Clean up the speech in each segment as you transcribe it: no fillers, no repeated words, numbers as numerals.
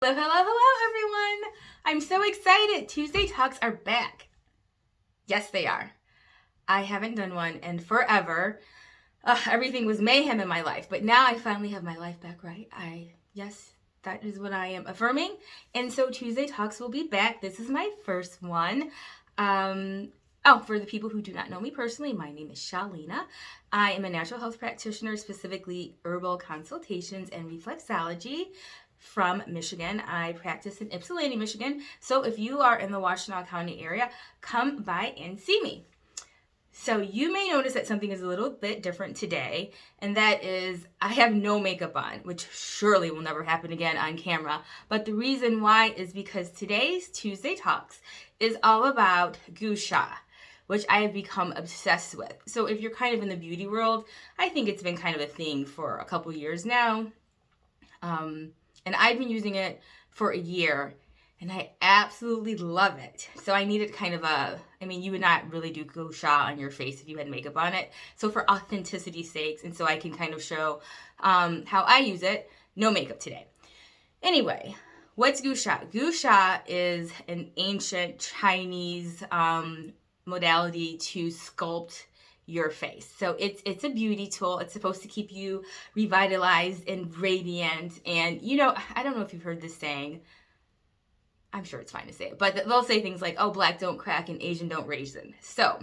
Hello, hello, hello, everyone. I'm so excited. Tuesday Talks are back. Yes, they are. I haven't done one in forever. Everything was mayhem in my life, but now I finally have my life back, right? Yes, that is what I am affirming. And so Tuesday Talks will be back. This is my first one. For the people who do not know me personally, my name is Shalina. I am a natural health practitioner, specifically herbal consultations and reflexology from Michigan. I practice in Ypsilanti, Michigan. So if you are in the Washtenaw County area, come by and see me. So you may notice that something is a little bit different today, and that is I have no makeup on, which surely will never happen again on camera. But the reason why is because today's Tuesday Talks is all about Gua Sha, which I have become obsessed with. So if you're kind of in the beauty world, I think it's been kind of a thing for a couple years now. And I've been using it for a year, and I absolutely love it. So I needed kind of you would not really do Gua Sha on your face if you had makeup on it. So for authenticity's sakes, and so I can kind of show how I use it, no makeup today. Anyway, what's Gua Sha? Gua Sha is an ancient Chinese modality to sculpt your face. So it's a beauty tool. It's supposed to keep you revitalized and radiant. And I don't know if you've heard this saying. I'm sure it's fine to say it, but they'll say things like, oh, black don't crack and Asian don't raisin. So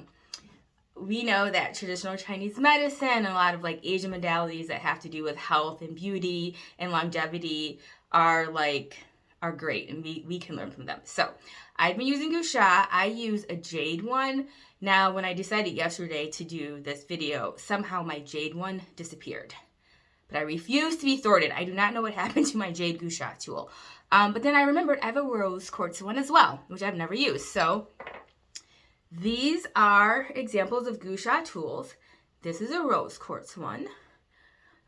we know that traditional Chinese medicine and a lot of like Asian modalities that have to do with health and beauty and longevity are great, and we can learn from them. So I've been using Gua Sha. I use a jade one. Now, when I decided yesterday to do this video, somehow my jade one disappeared. But I refuse to be thwarted. I do not know what happened to my jade Gua Sha tool. But then I remembered I have a rose quartz one as well, which I've never used. So these are examples of Gua Sha tools. This is a rose quartz one.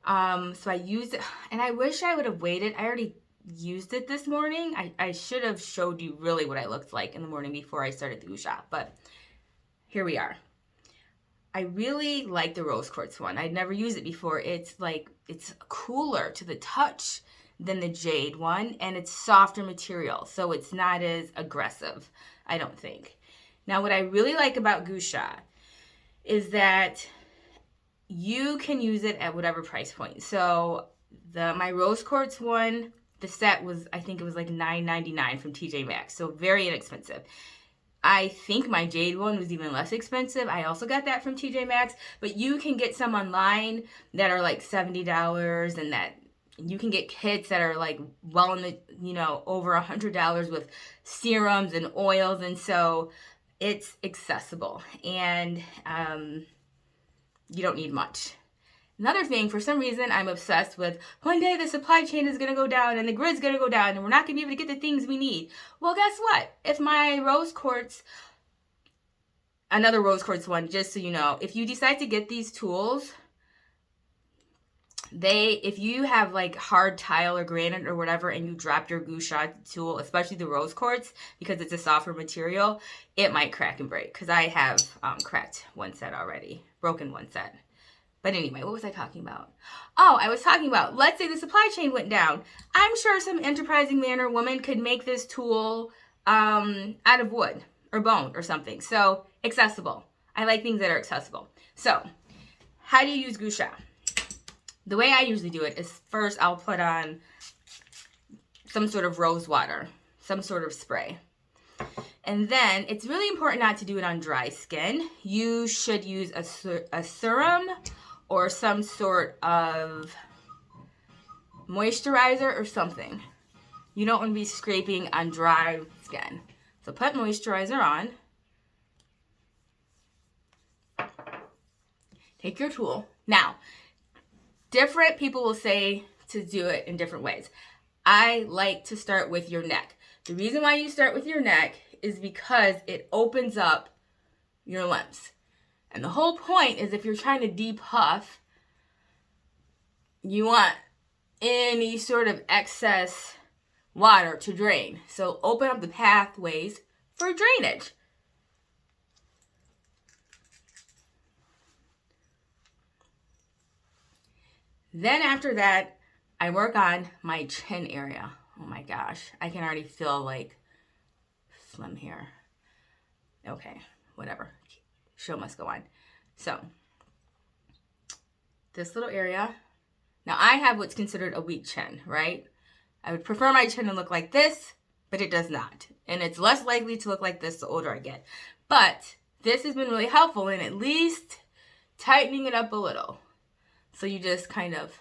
So I used it, and I wish I would have waited. I already used it this morning. I should have showed you really what I looked like in the morning before I started the Gua Sha, but here we are. I really like the rose quartz one. I'd never used it before. It's cooler to the touch than the jade one, and it's softer material, so it's not as aggressive, I don't think. Now, what I really like about Gua Sha is that you can use it at whatever price point. So my rose quartz one, the set was, I think it was like $9.99 from TJ Maxx, so very inexpensive. I think my jade one was even less expensive. I also got that from TJ Maxx, but you can get some online that are like $70, and that you can get kits that are like well in the, over $100 with serums and oils, and so it's accessible, and you don't need much. Another thing, for some reason, I'm obsessed with one day the supply chain is going to go down and the grid's going to go down and we're not going to be able to get the things we need. Well, guess what? If my rose quartz, another rose quartz one, just so you know, if you decide to get these tools, if you have like hard tile or granite or whatever and you drop your Gua Sha tool, especially the rose quartz, because it's a softer material, it might crack and break, because I have cracked one set already, broken one set. But anyway, what was I talking about? Oh, I was talking about, let's say the supply chain went down. I'm sure some enterprising man or woman could make this tool out of wood or bone or something. So accessible. I like things that are accessible. So how do you use Gua Sha? The way I usually do it is first I'll put on some sort of rose water, some sort of spray. And then it's really important not to do it on dry skin. You should use a serum or some sort of moisturizer or something. You don't want to be scraping on dry skin. So put moisturizer on. Take your tool. Now, different people will say to do it in different ways. I like to start with your neck. The reason why you start with your neck is because it opens up your limbs. And the whole point is, if you're trying to depuff, you want any sort of excess water to drain. So open up the pathways for drainage. Then after that, I work on my chin area. Oh my gosh, I can already feel like slim here. Okay, whatever. Show must go on. So, this little area. Now, I have what's considered a weak chin, right? I would prefer my chin to look like this, but it does not. And it's less likely to look like this the older I get. But this has been really helpful in at least tightening it up a little. So you just kind of...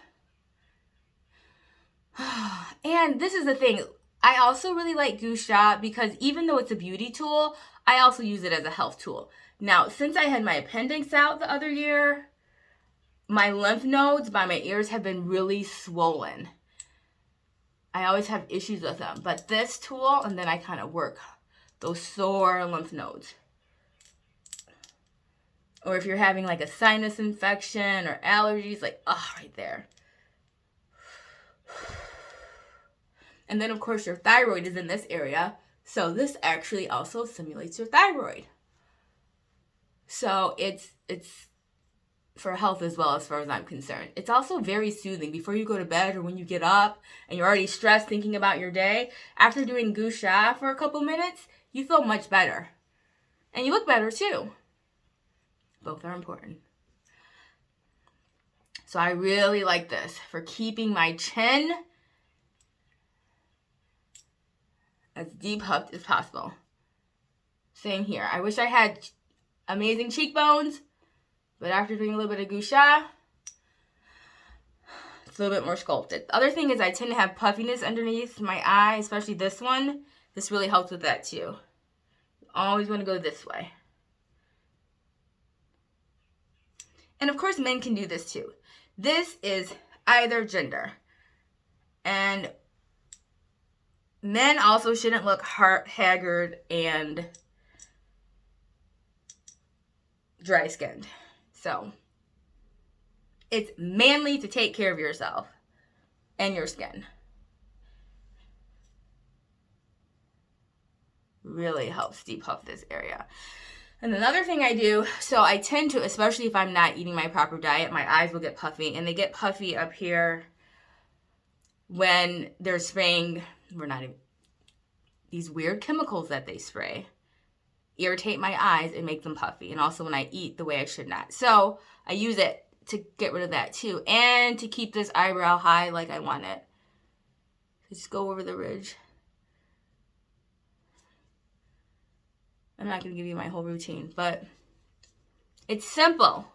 And this is the thing. I also really like Gua Sha because even though it's a beauty tool, I also use it as a health tool. Now, since I had my appendix out the other year, my lymph nodes by my ears have been really swollen. I always have issues with them. But this tool, and then I kind of work those sore lymph nodes. Or if you're having like a sinus infection or allergies, like, oh, right there. And then, of course, your thyroid is in this area. So this actually also simulates your thyroid. So it's for health as well as far as I'm concerned. It's also very soothing. Before you go to bed or when you get up and you're already stressed thinking about your day, after doing Gua Sha for a couple minutes, you feel much better. And you look better too. Both are important. So I really like this for keeping my chin as deep puffed as possible. Same here. I wish I had amazing cheekbones, but after doing a little bit of Gua Sha, it's a little bit more sculpted. The other thing is I tend to have puffiness underneath my eye, especially this one. This really helps with that too. You always want to go this way. And of course, men can do this too. This is either gender. And men also shouldn't look haggard and dry skinned. So it's manly to take care of yourself and your skin. Really helps depuff this area. And another thing I do, so I tend to, especially if I'm not eating my proper diet, my eyes will get puffy, and they get puffy up here when they're spraying, these weird chemicals that they spray irritate my eyes and make them puffy, and also when I eat the way I should not. So I use it to get rid of that too, and to keep this eyebrow high like I want it. Just go over the ridge. I'm not going to give you my whole routine, but it's simple.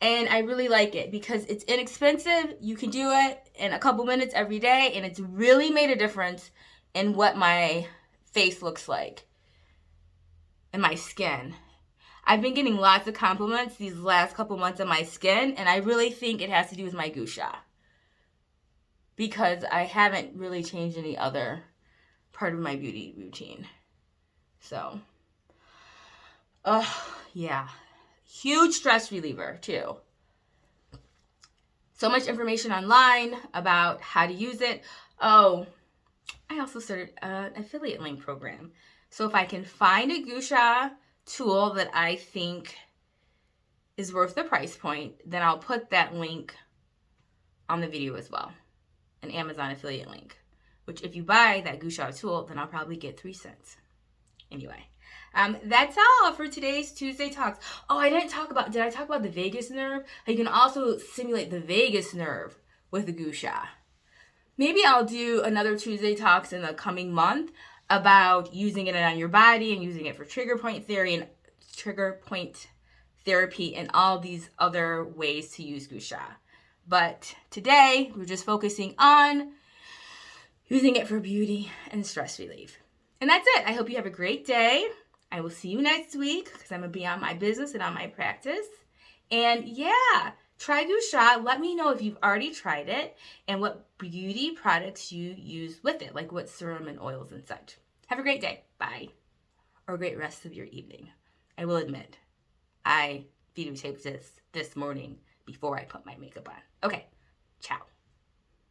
And I really like it because it's inexpensive. You can do it in a couple minutes every day, and it's really made a difference in what my face looks like and my skin. I've been getting lots of compliments these last couple months on my skin, and I really think it has to do with my Gua Sha because I haven't really changed any other part of my beauty routine. So, yeah. Huge stress reliever, too. So much information online about how to use it. Oh, I also started an affiliate link program. So if I can find a Gua Sha tool that I think is worth the price point, then I'll put that link on the video as well. An Amazon affiliate link. Which if you buy that Gua Sha tool, then I'll probably get 3 cents. Anyway, that's all for today's Tuesday Talks. Oh, did I talk about the vagus nerve? You can also simulate the vagus nerve with the Gua Sha. Maybe I'll do another Tuesday Talks in the coming month about using it on your body and using it for trigger point therapy and all these other ways to use Gua Sha. But today, we're just focusing on using it for beauty and stress relief. And that's it. I hope you have a great day. I will see you next week because I'm going to be on my business and on my practice. And yeah, try Gua Sha. Let me know if you've already tried it and what beauty products you use with it, like what serum and oils and such. Have a great day. Bye. Or a great rest of your evening. I will admit, I videotaped this morning before I put my makeup on. Okay, ciao.